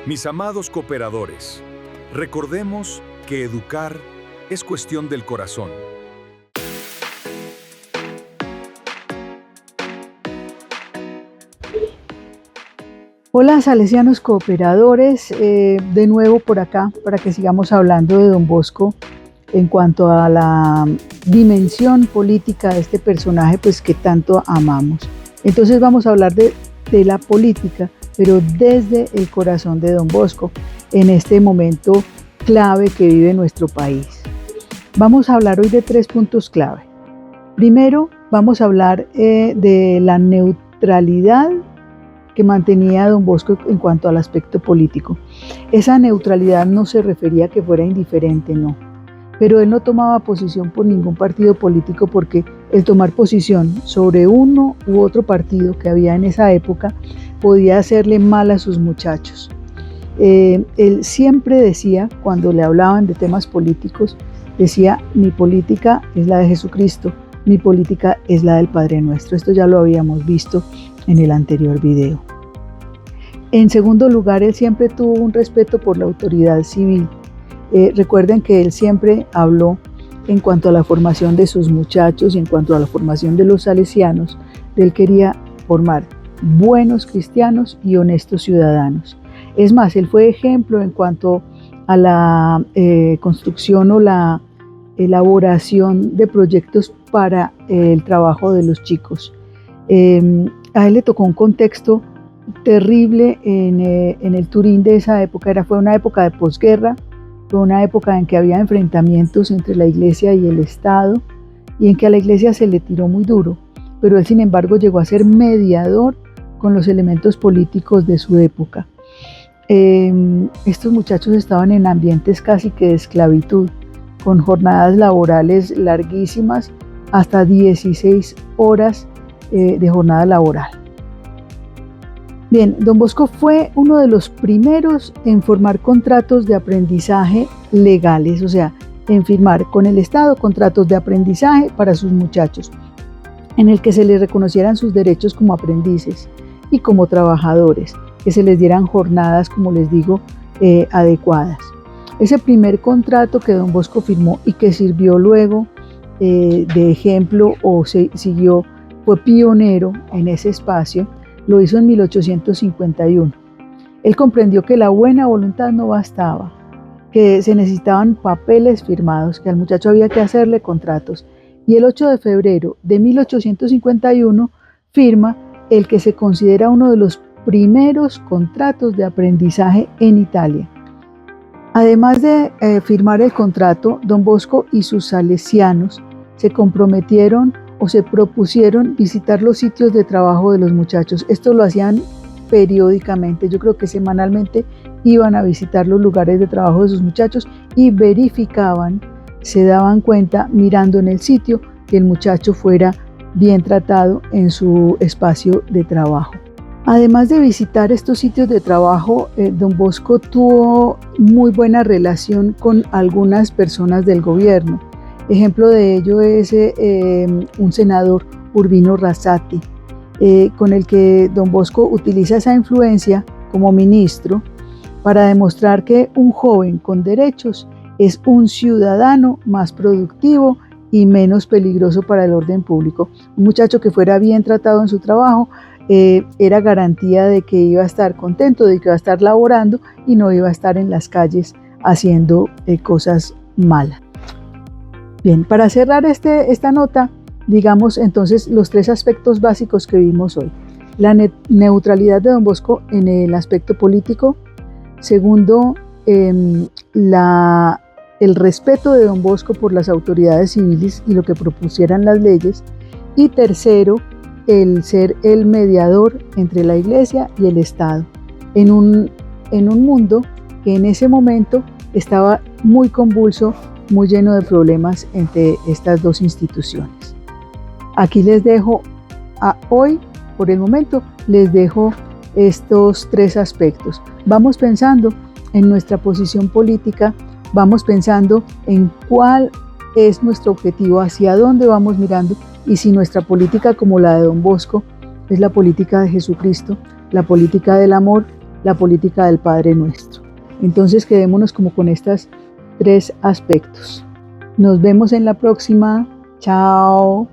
Mis amados cooperadores, recordemos que educar es cuestión del corazón. Hola salesianos cooperadores, de nuevo por acá para que sigamos hablando de Don Bosco en cuanto a la dimensión política de este personaje pues que tanto amamos. Entonces vamos a hablar de la política, pero desde el corazón de Don Bosco en este momento clave que vive nuestro país. Vamos a hablar hoy de 3 puntos clave. Primero vamos a hablar de la neutralidad que mantenía Don Bosco en cuanto al aspecto político. Esa neutralidad no se refería a que fuera indiferente, no. Pero él no tomaba posición por ningún partido político porque el tomar posición sobre uno u otro partido que había en esa época podía hacerle mal a sus muchachos. Él siempre decía, cuando le hablaban de temas políticos, decía: mi política es la de Jesucristo, mi política es la del Padre Nuestro. Esto ya lo habíamos visto en el anterior video. En segundo lugar, él siempre tuvo un respeto por la autoridad civil. Recuerden que él siempre habló en cuanto a la formación de sus muchachos y en cuanto a la formación de los salesianos. Él quería formar buenos cristianos y honestos ciudadanos. Es más, él fue ejemplo en cuanto a la construcción o la elaboración de proyectos para el trabajo de los chicos. A él le tocó un contexto terrible en el Turín de esa época. Fue una época de posguerra, fue una época en que había enfrentamientos entre la iglesia y el Estado y en que a la iglesia se le tiró muy duro, pero él sin embargo llegó a ser mediador con los elementos políticos de su época. Estos muchachos estaban en ambientes casi que de esclavitud, con jornadas laborales larguísimas, hasta 16 horas de jornada laboral. Bien, Don Bosco fue uno de los primeros en formar contratos de aprendizaje legales, o sea, en firmar con el Estado contratos de aprendizaje para sus muchachos, en el que se les reconocieran sus derechos como aprendices y como trabajadores, que se les dieran jornadas, como les digo, adecuadas. Ese primer contrato que Don Bosco firmó y que sirvió luego de ejemplo o siguió, fue pionero en ese espacio, lo hizo en 1851. Él comprendió que la buena voluntad no bastaba, que se necesitaban papeles firmados, que al muchacho había que hacerle contratos. Y el 8 de febrero de 1851 firma el que se considera uno de los primeros contratos de aprendizaje en Italia. Además de firmar el contrato, Don Bosco y sus salesianos se comprometieron o se propusieron visitar los sitios de trabajo de los muchachos. Esto lo hacían periódicamente, yo creo que semanalmente iban a visitar los lugares de trabajo de sus muchachos y verificaban, se daban cuenta mirando en el sitio que el muchacho fuera bien tratado en su espacio de trabajo. Además de visitar estos sitios de trabajo, Don Bosco tuvo muy buena relación con algunas personas del gobierno. Ejemplo de ello es un senador, Urbino Razzati, con el que Don Bosco utiliza esa influencia como ministro para demostrar que un joven con derechos es un ciudadano más productivo y menos peligroso para el orden público. Un muchacho que fuera bien tratado en su trabajo era garantía de que iba a estar contento, de que iba a estar laborando y no iba a estar en las calles haciendo cosas malas. Bien, para cerrar esta nota, digamos entonces los 3 aspectos básicos que vimos hoy. La neutralidad de Don Bosco en el aspecto político. Segundo, el respeto de Don Bosco por las autoridades civiles y lo que propusieran las leyes. Y tercero, el ser el mediador entre la iglesia y el Estado en un mundo que en ese momento estaba muy convulso, muy lleno de problemas entre estas 2 instituciones. Aquí les dejo, hoy, por el momento, les dejo estos 3 aspectos. Vamos pensando en nuestra posición política, vamos pensando en cuál es nuestro objetivo, hacia dónde vamos mirando y si nuestra política, como la de Don Bosco, es la política de Jesucristo, la política del amor la política del Padre Nuestro. Entonces quedémonos como con estos 3 aspectos. Nos vemos en la próxima. Chao.